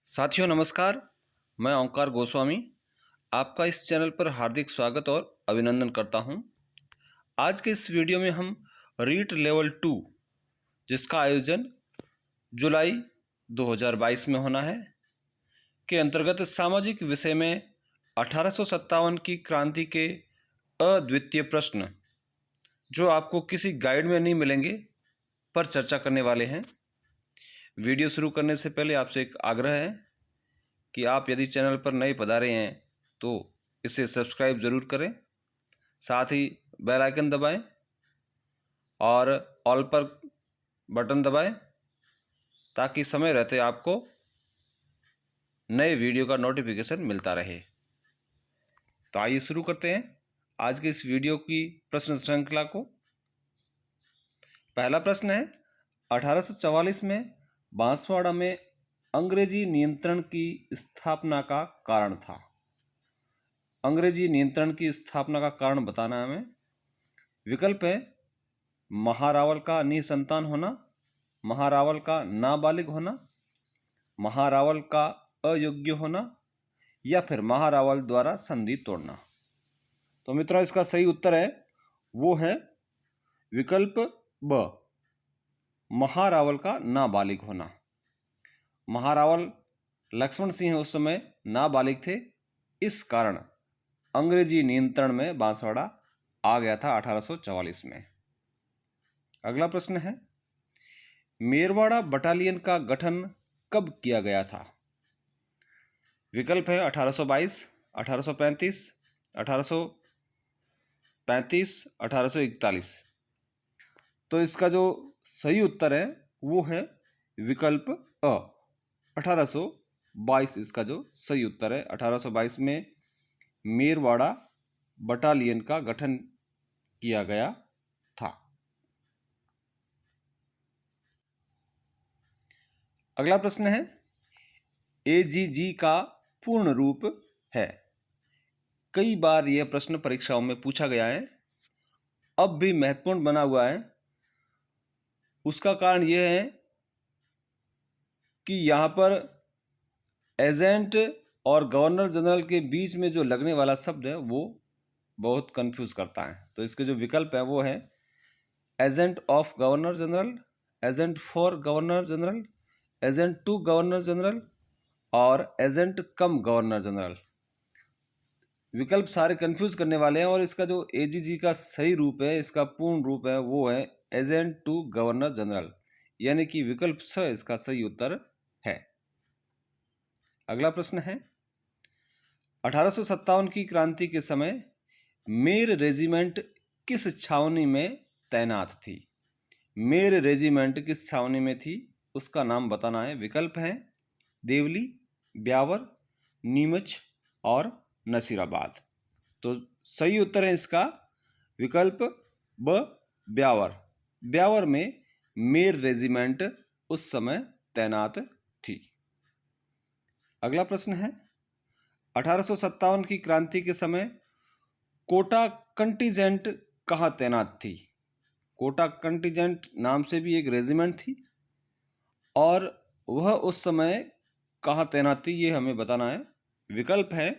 साथियों नमस्कार। मैं ओंकार गोस्वामी आपका इस चैनल पर हार्दिक स्वागत और अभिनंदन करता हूं। आज के इस वीडियो में हम रीट लेवल 2 जिसका आयोजन जुलाई 2022 में होना है के अंतर्गत सामाजिक विषय में 1857 की क्रांति के अद्वितीय प्रश्न जो आपको किसी गाइड में नहीं मिलेंगे पर चर्चा करने वाले हैं। वीडियो शुरू करने से पहले आपसे एक आग्रह है कि आप यदि चैनल पर नए पधारे हैं तो इसे सब्सक्राइब ज़रूर करें, साथ ही बेल आइकन दबाएं और ऑल पर बटन दबाएं ताकि समय रहते आपको नए वीडियो का नोटिफिकेशन मिलता रहे। तो आइए शुरू करते हैं आज के इस वीडियो की प्रश्न श्रृंखला को। पहला प्रश्न है, 1844 में बांसवाड़ा में अंग्रेजी नियंत्रण की स्थापना का कारण था। अंग्रेजी नियंत्रण की स्थापना का कारण बताना है हमें। विकल्प है महारावल का निसंतान होना, महारावल का नाबालिग होना, महारावल का अयोग्य होना या फिर महारावल द्वारा संधि तोड़ना। तो मित्रों इसका सही उत्तर है वो है विकल्प ब, महारावल का नाबालिग होना। महारावल लक्ष्मण सिंह उस समय नाबालिग थे, इस कारण अंग्रेजी नियंत्रण में बांसवाड़ा आ गया था 1844 में। अगला प्रश्न है, मेरवाड़ा बटालियन का गठन कब किया गया था? विकल्प है 1822, 1835, 1835, 1841। तो इसका जो सही उत्तर है वो है विकल्प अ, 1822 इसका जो सही उत्तर है। 1822 में मेरवाड़ा बटालियन का गठन किया गया था। अगला प्रश्न है, एजीजी का पूर्ण रूप है। कई बार यह प्रश्न परीक्षाओं में पूछा गया है, अब भी महत्वपूर्ण बना हुआ है। उसका कारण यह है कि यहाँ पर एजेंट और गवर्नर जनरल के बीच में जो लगने वाला शब्द है वो बहुत कंफ्यूज करता है। तो इसके जो विकल्प है वो है agent of governor general, agent for governor general, agent to governor general और एजेंट कम गवर्नर जनरल। विकल्प सारे कंफ्यूज करने वाले हैं और इसका जो एजीजी का सही रूप है, इसका पूर्ण रूप है वो है एजेंट टू गवर्नर जनरल, यानी कि विकल्प स इसका सही उत्तर है। अगला प्रश्न है, 1857 की क्रांति के समय मेर रेजिमेंट किस छावनी में तैनात थी? मेर रेजिमेंट किस छावनी में थी उसका नाम बताना है। विकल्प है देवली, ब्यावर, नीमच और नसीराबाद। तो सही उत्तर है इसका विकल्प ब, ब्यावर। ब्यावर में मेर रेजिमेंट उस समय तैनात थी। अगला प्रश्न है, 1857 की क्रांति के समय कोटा कंटीजेंट कहाँ तैनात थी? कोटा कंटीजेंट नाम से भी एक रेजिमेंट थी और वह उस समय कहाँ तैनात थी ये हमें बताना है। विकल्प है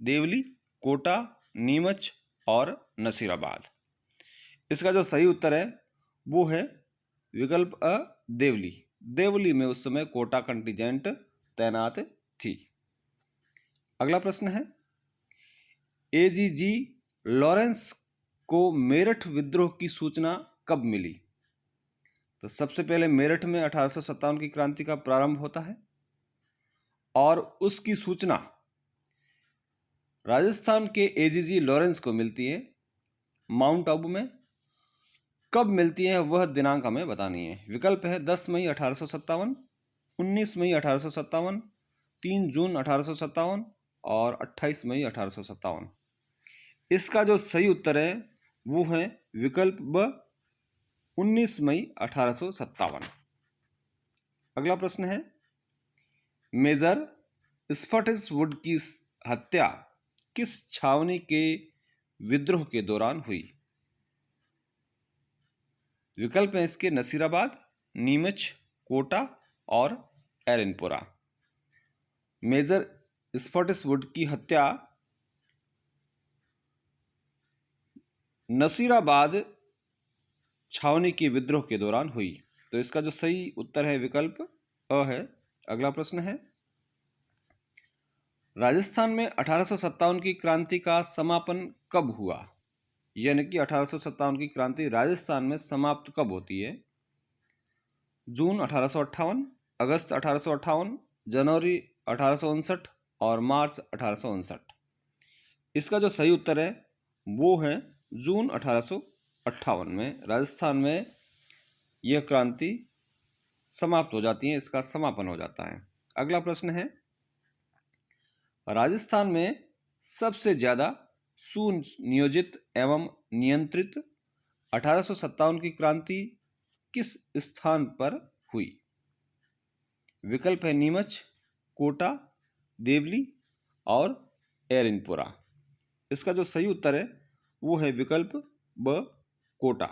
देवली, कोटा, नीमच और नसीराबाद। इसका जो सही उत्तर है वो है विकल्प अ, देवली। देवली में उस समय कोटा कंटीजेंट तैनात थी। अगला प्रश्न है, एजीजी लॉरेंस को मेरठ विद्रोह की सूचना कब मिली? तो सबसे पहले मेरठ में 1857 की क्रांति का प्रारंभ होता है और उसकी सूचना राजस्थान के एजीजी लॉरेंस को मिलती है माउंट आबू में। कब मिलती है वह दिनांक हमें बतानी है। विकल्प है 10 मई 1857, 19 मई 1857, 3 जून 1857 और 28 मई 1857। इसका जो सही उत्तर है वो है विकल्प ब, 19 मई 1857। अगला प्रश्न है, मेजर स्पॉटिसवुड की हत्या किस छावनी के विद्रोह के दौरान हुई? विकल्प है इसके नसीराबाद, नीमच, कोटा और एरनपुरा। मेजर स्पॉटिसवुड की हत्या नसीराबाद छावनी के विद्रोह के दौरान हुई। तो इसका जो सही उत्तर है विकल्प अ है। अगला प्रश्न है, राजस्थान में 1857 की क्रांति का समापन कब हुआ? यानी कि 1857 की क्रांति राजस्थान में समाप्त कब होती है? जून 1858, अगस्त 1858, जनवरी 1859 और मार्च 1859। इसका जो सही उत्तर है वो है जून 1858 में राजस्थान में यह क्रांति समाप्त हो जाती है, इसका समापन हो जाता है। अगला प्रश्न है, राजस्थान में सबसे ज्यादा सुनियोजित एवं नियंत्रित 1857 की क्रांति किस स्थान पर हुई? विकल्प है नीमच, कोटा, देवली और एरनपुरा। इसका जो सही उत्तर है वो है विकल्प ब, कोटा।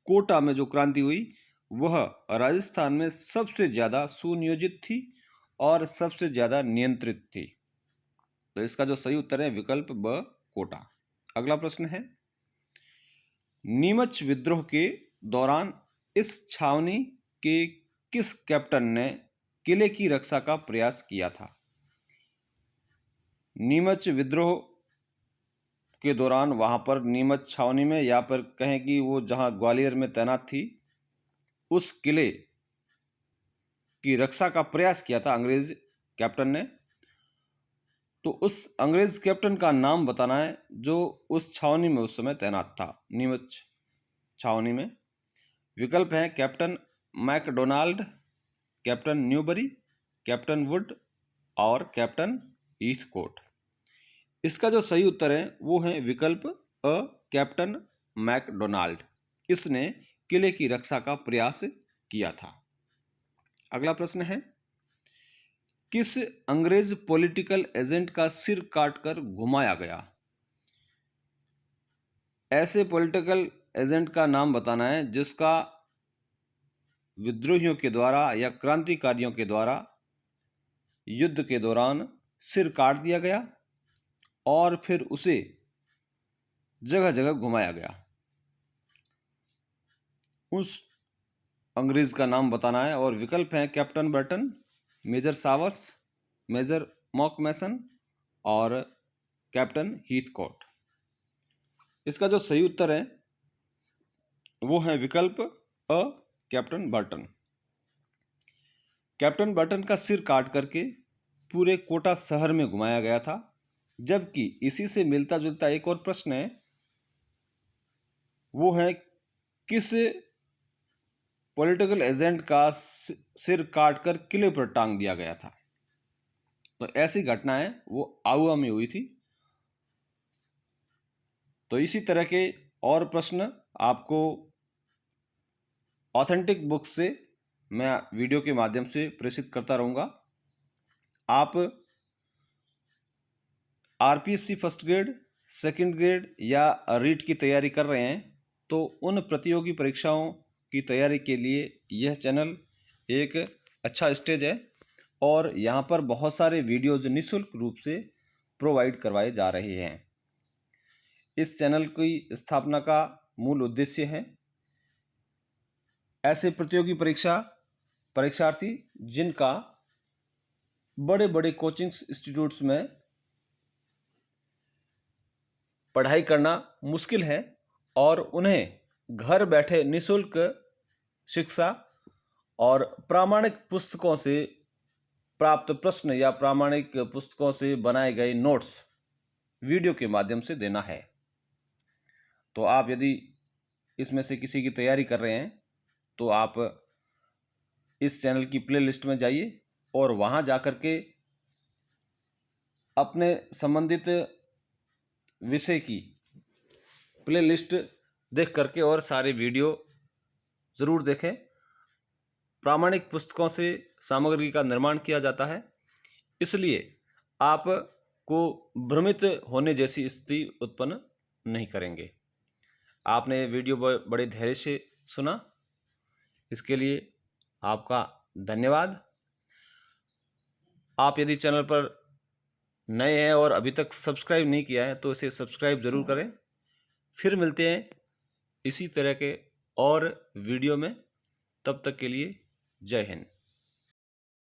कोटा में जो क्रांति हुई वह राजस्थान में सबसे ज्यादा सुनियोजित थी और सबसे ज्यादा नियंत्रित थी। तो इसका जो सही उत्तर है विकल्प ब, कोटा। अगला प्रश्न है, नीमच विद्रोह के दौरान इस छावनी के किस कैप्टन ने किले की रक्षा का प्रयास किया था? नीमच विद्रोह के दौरान वहां पर नीमच छावनी में, या पर कहें कि वो जहां ग्वालियर में तैनात थी, उस किले की रक्षा का प्रयास किया था अंग्रेज कैप्टन ने। तो उस अंग्रेज कैप्टन का नाम बताना है जो उस छावनी में उस समय तैनात था, नीमच छावनी में। विकल्प है captain McDonald, captain Newbury, captain Wood और कैप्टन हीथकोट। इसका जो सही उत्तर है वो है विकल्प अ, कैप्टन मैकडोनाल्ड। इसने किले की रक्षा का प्रयास किया था। अगला प्रश्न है, किस अंग्रेज पॉलिटिकल एजेंट का सिर काटकर घुमाया गया? ऐसे पॉलिटिकल एजेंट का नाम बताना है जिसका विद्रोहियों के द्वारा या क्रांतिकारियों के द्वारा युद्ध के दौरान सिर काट दिया गया और फिर उसे जगह जगह घुमाया गया। उस अंग्रेज का नाम बताना है और विकल्प हैं Captain Burton, Major Sowers, Major Mockmason और कैप्टन हीथकोट। इसका जो सही उत्तर है वो है विकल्प अ, कैप्टन बर्टन। कैप्टन बर्टन का सिर काट करके पूरे कोटा शहर में घुमाया गया था। जबकि इसी से मिलता जुलता एक और प्रश्न है, वो है किस पॉलिटिकल एजेंट का सिर काटकर किले पर टांग दिया गया था? तो ऐसी घटनाएं वो आउवा में हुई थी। तो इसी तरह के और प्रश्न आपको ऑथेंटिक बुक से मैं वीडियो के माध्यम से प्रेषित करता रहूँगा। आप RPSC first grade, second grade या रीट की तैयारी कर रहे हैं तो उन प्रतियोगी परीक्षाओं की तैयारी के लिए यह चैनल एक अच्छा स्टेज है और यहाँ पर बहुत सारे वीडियोज निःशुल्क रूप से प्रोवाइड करवाए जा रहे हैं। इस चैनल की स्थापना का मूल उद्देश्य है ऐसे प्रतियोगी परीक्षार्थी जिनका बड़े बड़े कोचिंग इंस्टीट्यूट्स में पढ़ाई करना मुश्किल है और उन्हें घर बैठे निःशुल्क शिक्षा और प्रामाणिक पुस्तकों से प्राप्त प्रश्न या प्रामाणिक पुस्तकों से बनाए गए नोट्स वीडियो के माध्यम से देना है। तो आप यदि इसमें से किसी की तैयारी कर रहे हैं तो आप इस चैनल की प्लेलिस्ट में जाइए और वहां जाकर के अपने संबंधित विषय की प्लेलिस्ट देख करके और सारे वीडियो ज़रूर देखें। प्रामाणिक पुस्तकों से सामग्री का निर्माण किया जाता है, इसलिए आपको भ्रमित होने जैसी स्थिति उत्पन्न नहीं करेंगे। आपने ये वीडियो बड़े धैर्य से सुना, इसके लिए आपका धन्यवाद। आप यदि चैनल पर नए हैं और अभी तक सब्सक्राइब नहीं किया है तो इसे सब्सक्राइब ज़रूर करें। फिर मिलते हैं इसी तरह के और वीडियो में, तब तक के लिए जय हिंद।